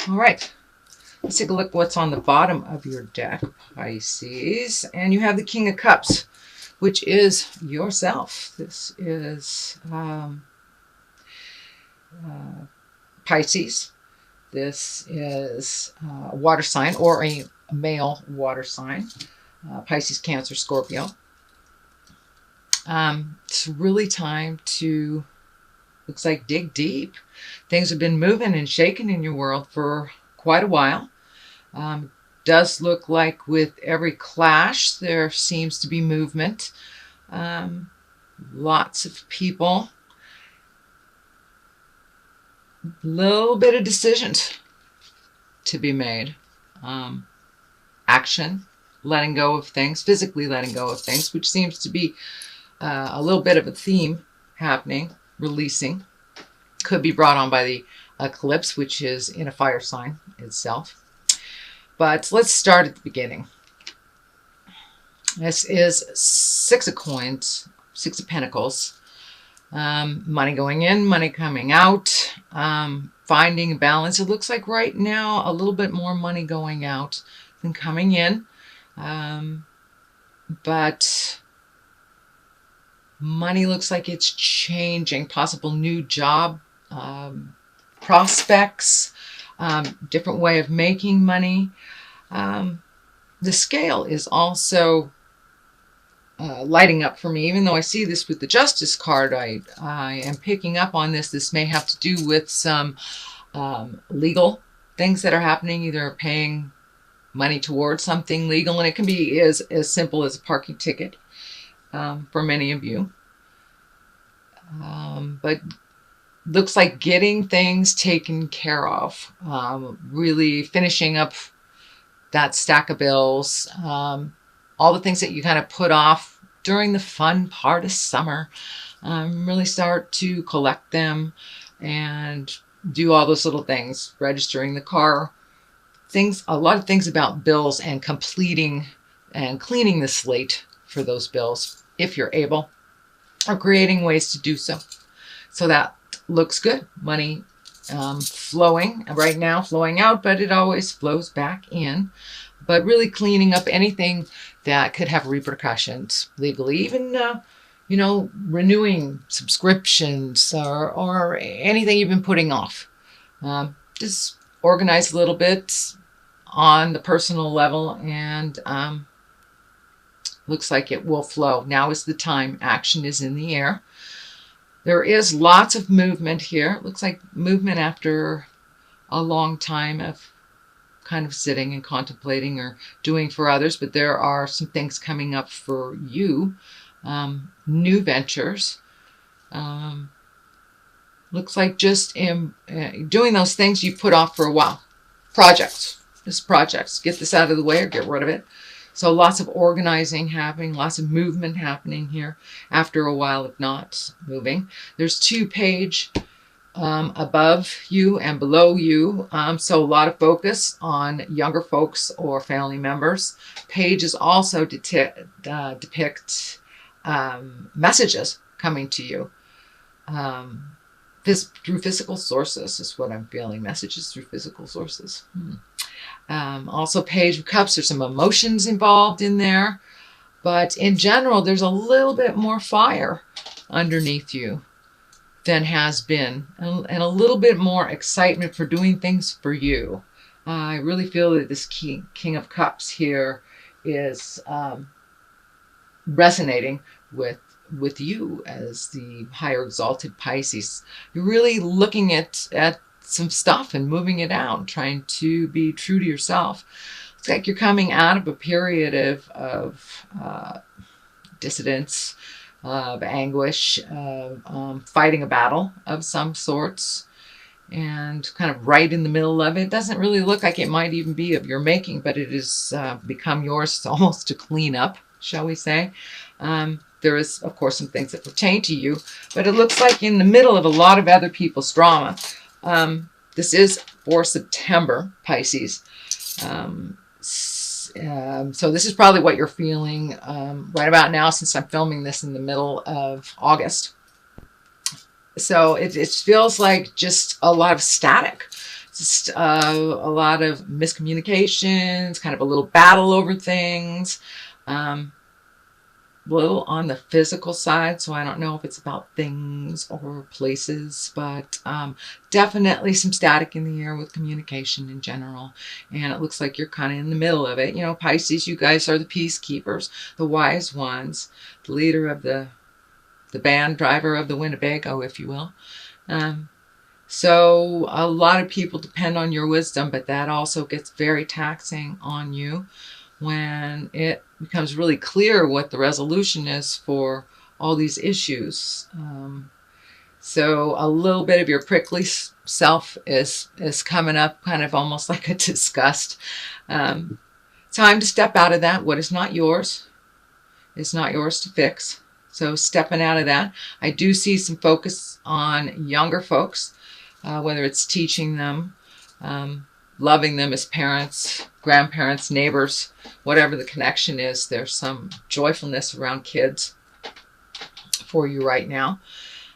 All right. Let's take a look what's on the bottom of your deck, Pisces. And you have the King of Cups, which is yourself. This is Pisces. This is a water sign or a male water sign. Pisces, Cancer, Scorpio. It's really time to, looks like, dig deep. Things have been moving and shaking in your world for quite a while. Does look like with every clash there seems to be movement. Lots of people. Little bit of decisions to be made. Action, letting go of things, physically letting go of things, which seems to be a little bit of a theme happening, releasing. Could be brought on by the eclipse, which is in a fire sign itself. But let's start at the beginning. This is Six of Coins, Six of Pentacles. Money going in, money coming out, finding a balance. It looks like right now a little bit more money going out than coming in. But money looks like it's changing. Possible new job prospects, different way of making money. The scale is also lighting up for me. Even though I see this with the Justice card, I am picking up on this. This may have to do with some legal things that are happening, either paying money towards something legal, and it can be as simple as a parking ticket for many of you. But looks like getting things taken care of, really finishing up that stack of bills, all the things that you kind of put off during the fun part of summer, really start to collect them and do all those little things, registering the car, things, a lot of things about bills, and completing and cleaning the slate for those bills if you're able, or creating ways to do so. So that looks good. Money flowing right now, flowing out, but it always flows back in. But really cleaning up anything that could have repercussions legally, even you know, renewing subscriptions or anything you've been putting off. Just organize a little bit on the personal level, and looks like it will flow. Now is the time. Action is in the air. There is lots of movement here. It looks like movement after a long time of kind of sitting and contemplating or doing for others, but there are some things coming up for you. New ventures. Looks like just doing those things you put off for a while. Projects. Just projects. Get this out of the way or get rid of it. So lots of organizing happening, lots of movement happening here after a while of not moving. There's 2 page above you and below you. So a lot of focus on younger folks or family members. Pages also depict messages coming to you. Through physical sources is what I'm feeling. Messages through physical sources. Also Page of Cups, there's some emotions involved in there, but in general there's a little bit more fire underneath you than has been, and a little bit more excitement for doing things for you. I really feel that this King of Cups here is resonating with you as the higher exalted Pisces. You're really looking at some stuff and moving it out, trying to be true to yourself. It's like you're coming out of a period of dissidence, of anguish, of fighting a battle of some sorts, and kind of right in the middle of it. It doesn't really look like it might even be of your making, but it has become yours almost to clean up, shall we say. There is, of course, some things that pertain to you, but it looks like in the middle of a lot of other people's drama. This is for September, Pisces. So this is probably what you're feeling right about now, since I'm filming this in the middle of August. So it feels like just a lot of static. It's Just a lot of miscommunications, kind of a little battle over things. A little on the physical side, so I don't know if it's about things or places, but definitely some static in the air with communication in general. And it looks like you're kind of in the middle of it. You know, Pisces, you guys are the peacekeepers, the wise ones, the leader of the band, driver of the Winnebago, if you will. So a lot of people depend on your wisdom, but that also gets very taxing on you when it becomes really clear what the resolution is for all these issues. So a little bit of your prickly self is coming up, kind of almost like a disgust. Time to step out of that. What is not yours is not yours to fix. So stepping out of that. I do see some focus on younger folks, whether it's teaching them, loving them as parents, grandparents, neighbors, whatever the connection is. There's some joyfulness around kids for you right now.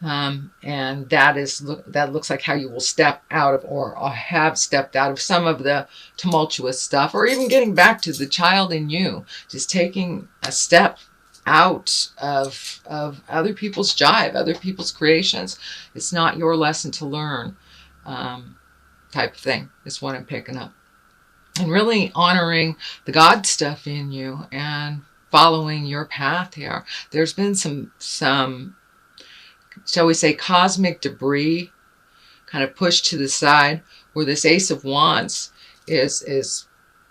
And that looks like how you will step out of, or have stepped out of, some of the tumultuous stuff, or even getting back to the child in you, just taking a step out of other people's jive, other people's creations. It's not your lesson to learn, type of thing is what I'm picking up. And really honoring the God stuff in you and following your path here. There's been some shall we say, cosmic debris kind of pushed to the side, where this Ace of Wands is,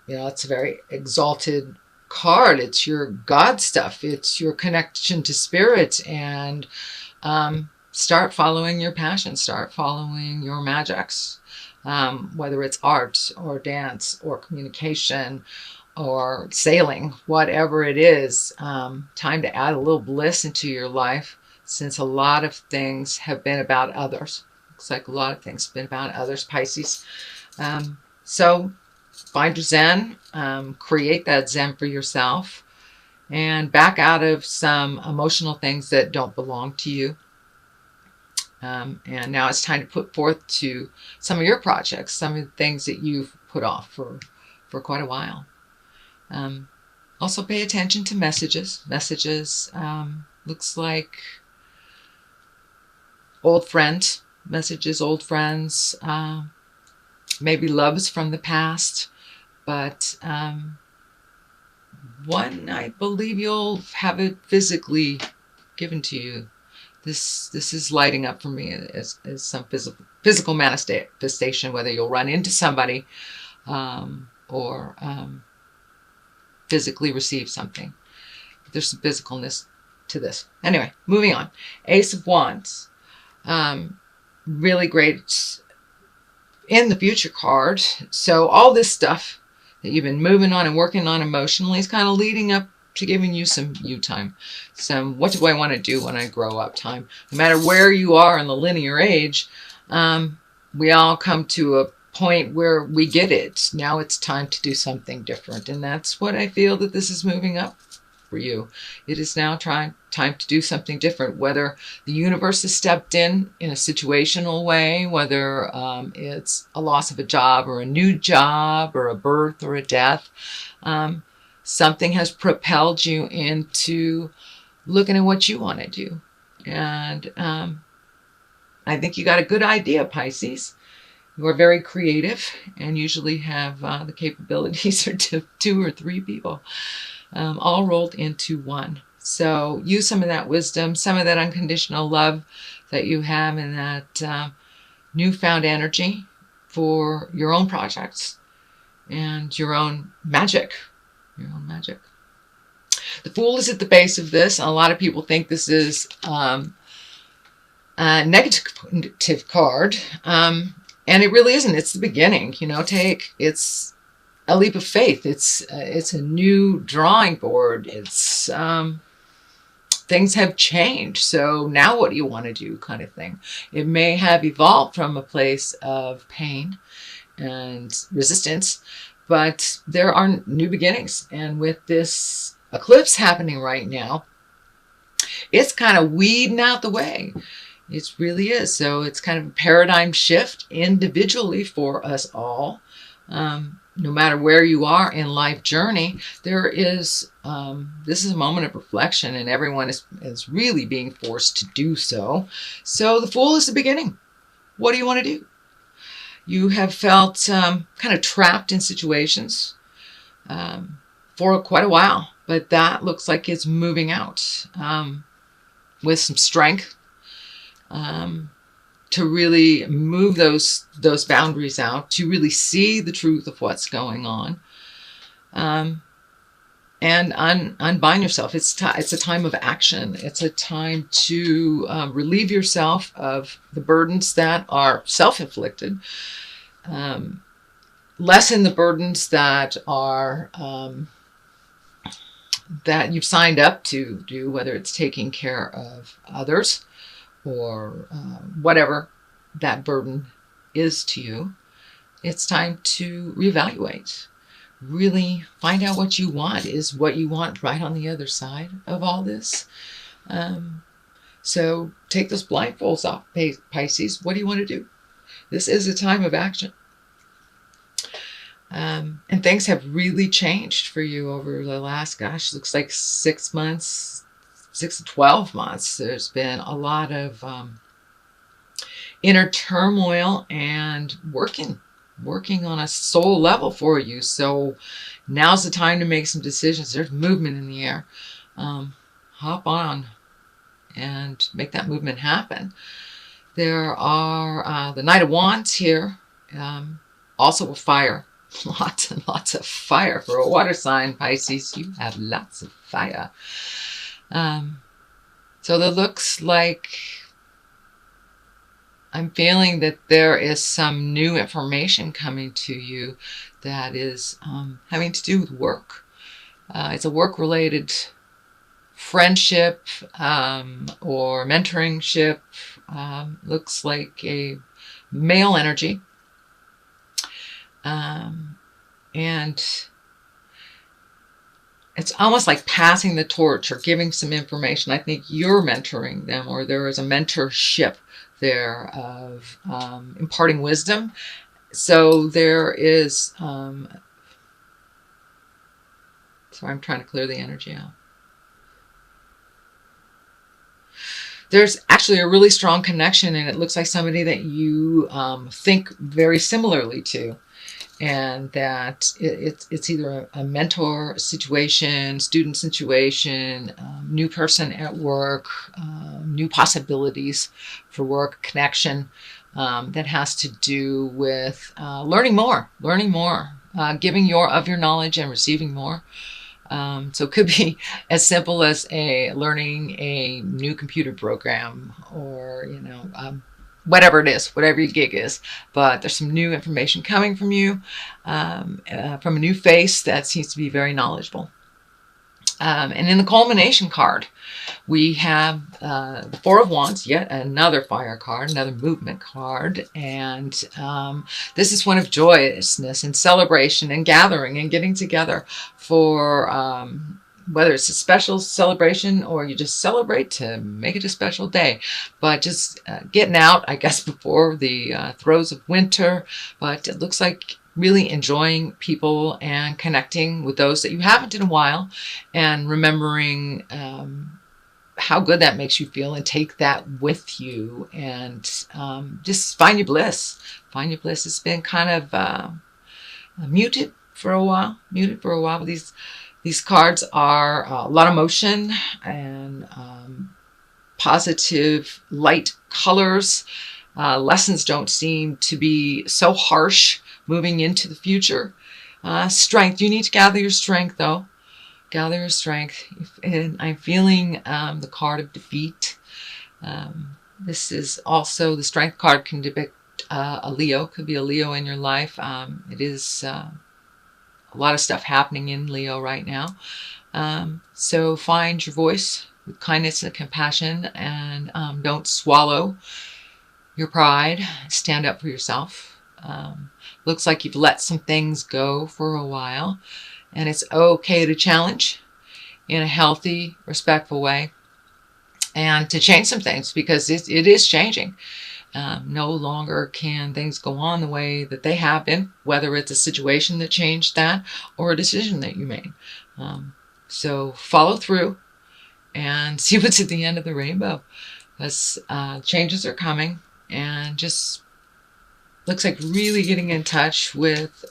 you know, it's a very exalted card. It's your God stuff. It's your connection to spirit, and start following your passion. Start following your magics, whether it's art or dance or communication or sailing, whatever it is. Time to add a little bliss into your life, since a lot of things have been about others. Looks like a lot of things have been about others, Pisces. So find your Zen, create that Zen for yourself, and back out of some emotional things that don't belong to you. And now it's time to put forth to some of your projects, some of the things that you've put off for quite a while. Also pay attention to messages. Looks like old friends, messages, old friends, maybe loves from the past, but one, I believe you'll have it physically given to you. This is lighting up for me as some physical manifestation, whether you'll run into somebody or physically receive something. There's some physicalness to this. Anyway, moving on. Ace of Wands. Really great in the future card. So all this stuff that you've been moving on and working on emotionally is kind of leading up to giving you some you time. Some what do I want to do when I grow up time. No matter where you are in the linear age, we all come to a point where we get it. Now it's time to do something different. And that's what I feel that this is moving up for you. It is now time to do something different, whether the universe has stepped in a situational way, whether it's a loss of a job or a new job or a birth or a death. Something has propelled you into looking at what you want to do. And I think you got a good idea, Pisces. You are very creative and usually have the capabilities of two or three people. All rolled into one. So use some of that wisdom, some of that unconditional love that you have, and that newfound energy for your own projects and your own magic. Your own magic. The Fool is at the base of this. A lot of people think this is a negative card, and it really isn't. It's the beginning. You know, it's a leap of faith. It's a new drawing board. It's things have changed. So now what do you want to do, kind of thing. It may have evolved from a place of pain and resistance, but there are new beginnings. And with this eclipse happening right now, it's kind of weeding out the way. It really is. So it's kind of a paradigm shift individually for us all. No matter where you are in life journey, there is, this is a moment of reflection, and everyone is really being forced to do so. So the Fool is the beginning. What do you want to do? You have felt kind of trapped in situations for quite a while, but that looks like it's moving out with some strength to really move those boundaries out, to really see the truth of what's going on, and unbind yourself. It's a time of action. It's a time to relieve yourself of the burdens that are self-inflicted, lessen the burdens that are that you've signed up to do, whether it's taking care of others or whatever that burden is to you. It's time to reevaluate. Really find out what you want. Is what you want right on the other side of all this? So take those blindfolds off, Pisces. What do you want to do? This is a time of action. And things have really changed for you over the last, looks like 6 months, 6 to 12 months. There's been a lot of inner turmoil and working on a soul level for you. So now's the time to make some decisions. There's movement in the air. Hop on and make that movement happen. There are the Knight of Wands here, also a fire. Lots and lots of fire for a water sign, Pisces. You have lots of fire. So that looks like I'm feeling that there is some new information coming to you that is having to do with work. It's a work-related friendship or mentoringship. Looks like a male energy. And it's almost like passing the torch or giving some information. I think you're mentoring them, or there is a mentorship there of imparting wisdom. So there is, so I'm trying to clear the energy out. There's actually a really strong connection, and it looks like somebody that you think very similarly to. And that it's either a mentor situation, student situation, new person at work, new possibilities for work, connection that has to do with learning more, giving of your knowledge and receiving more. So it could be as simple as learning a new computer program, or whatever it is, whatever your gig is. But there's some new information coming from you, from a new face that seems to be very knowledgeable. And in the culmination card, we have the Four of Wands, yet another fire card, another movement card. And this is one of joyousness and celebration and gathering and getting together for whether it's a special celebration or you just celebrate to make it a special day. But just getting out, I guess, before the throes of winter. But it looks like really enjoying people and connecting with those that you haven't in a while, and remembering how good that makes you feel, and take that with you, and just find your bliss. Find your bliss. It's been kind of muted for a while. But these cards are a lot of motion and positive light colors. Lessons don't seem to be so harsh moving into the future. Strength. You need to gather your strength, though. Gather your strength. And I'm feeling the card of defeat. This is also, the strength card can depict a Leo. Could be a Leo in your life. It is a lot of stuff happening in Leo right now. So find your voice with kindness and compassion, and don't swallow your pride. Stand up for yourself. Looks like you've let some things go for a while, and it's okay to challenge in a healthy, respectful way. and to change some things, because it is changing. No longer can things go on the way that they have been, whether it's a situation that changed that or a decision that you made. So follow through and see what's at the end of the rainbow, because changes are coming, and just looks like really getting in touch with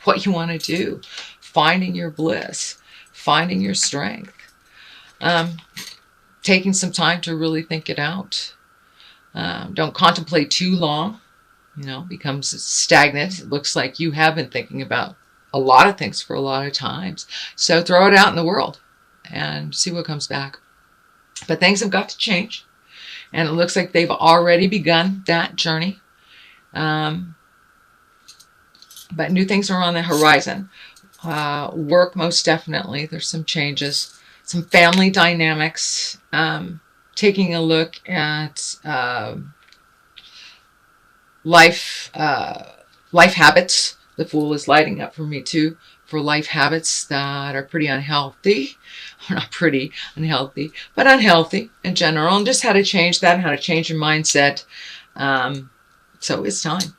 what you want to do, finding your bliss, finding your strength, taking some time to really think it out. Don't contemplate too long, becomes stagnant. It looks like you have been thinking about a lot of things for a lot of times. So throw it out in the world and see what comes back. But things have got to change, and it looks like they've already begun that journey. But new things are on the horizon. Work, most definitely. There's some changes, some family dynamics. Taking a look at life habits. The Fool is lighting up for me too, for life habits that are pretty unhealthy. Or not pretty unhealthy, but unhealthy in general, and just how to change that, how to change your mindset. So it's time.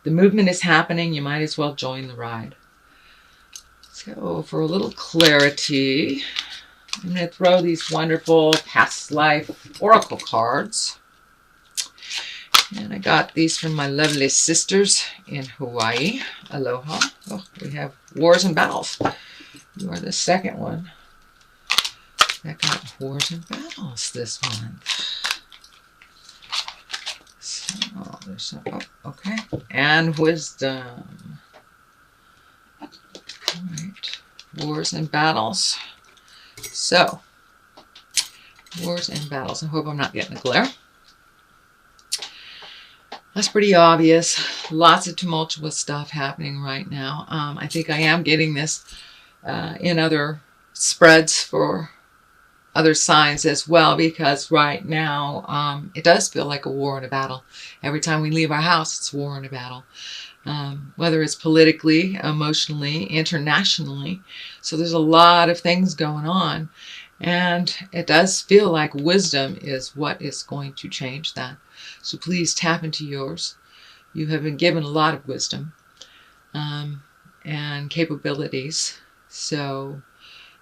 The movement is happening. You might as well join the ride. So for a little clarity, I'm going to throw these wonderful past life oracle cards. And I got these from my lovely sisters in Hawaii. Aloha. Oh, we have Wars and Battles. You are the second one that got Wars and Battles this month. So there's some, okay. And Wisdom. All right. Wars and Battles. So, Wars and Battles. I hope I'm not getting a glare. That's pretty obvious. Lots of tumultuous stuff happening right now. I think I am getting this in other spreads for other signs as well, because right now it does feel like a war and a battle. Every time we leave our house, it's war and a battle. Whether it's politically, emotionally, internationally. So there's a lot of things going on. And it does feel like wisdom is what is going to change that. So please tap into yours. You have been given a lot of wisdom and capabilities. So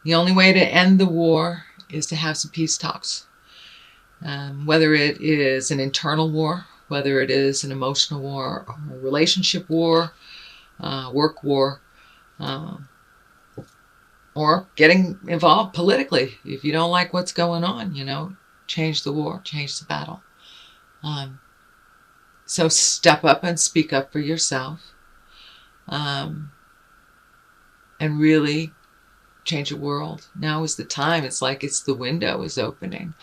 the only way to end the war is to have some peace talks. Whether it is an internal war, whether it is an emotional war, a relationship war, work war, or getting involved politically. If you don't like what's going on, change the war, change the battle. So step up and speak up for yourself, and really change the world. Now is the time. It's like the window is opening.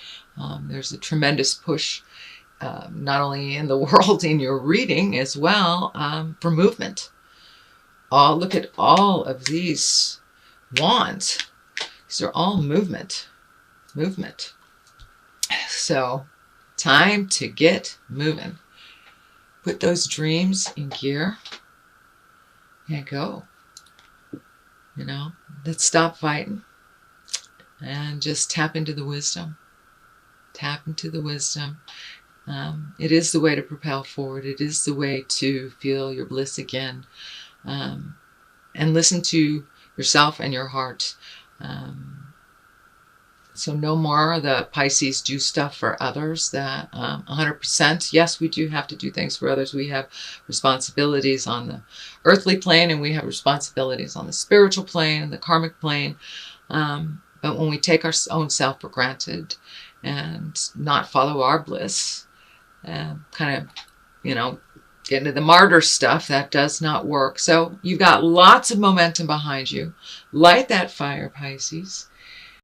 There's a tremendous push, not only in the world, in your reading as well, for movement. Look at all of these wands. These are all movement. So, time to get moving. Put those dreams in gear and go. Let's stop fighting and just tap into the wisdom. Tap into the wisdom. It is the way to propel forward. It is the way to feel your bliss again. And listen to yourself and your heart. So no more the Pisces do stuff for others. That 100%. Yes, we do have to do things for others. We have responsibilities on the earthly plane, and we have responsibilities on the spiritual plane and the karmic plane. But when we take our own self for granted and not follow our bliss, kind of, get into the martyr stuff, that does not work. So you've got lots of momentum behind you. Light that fire, Pisces.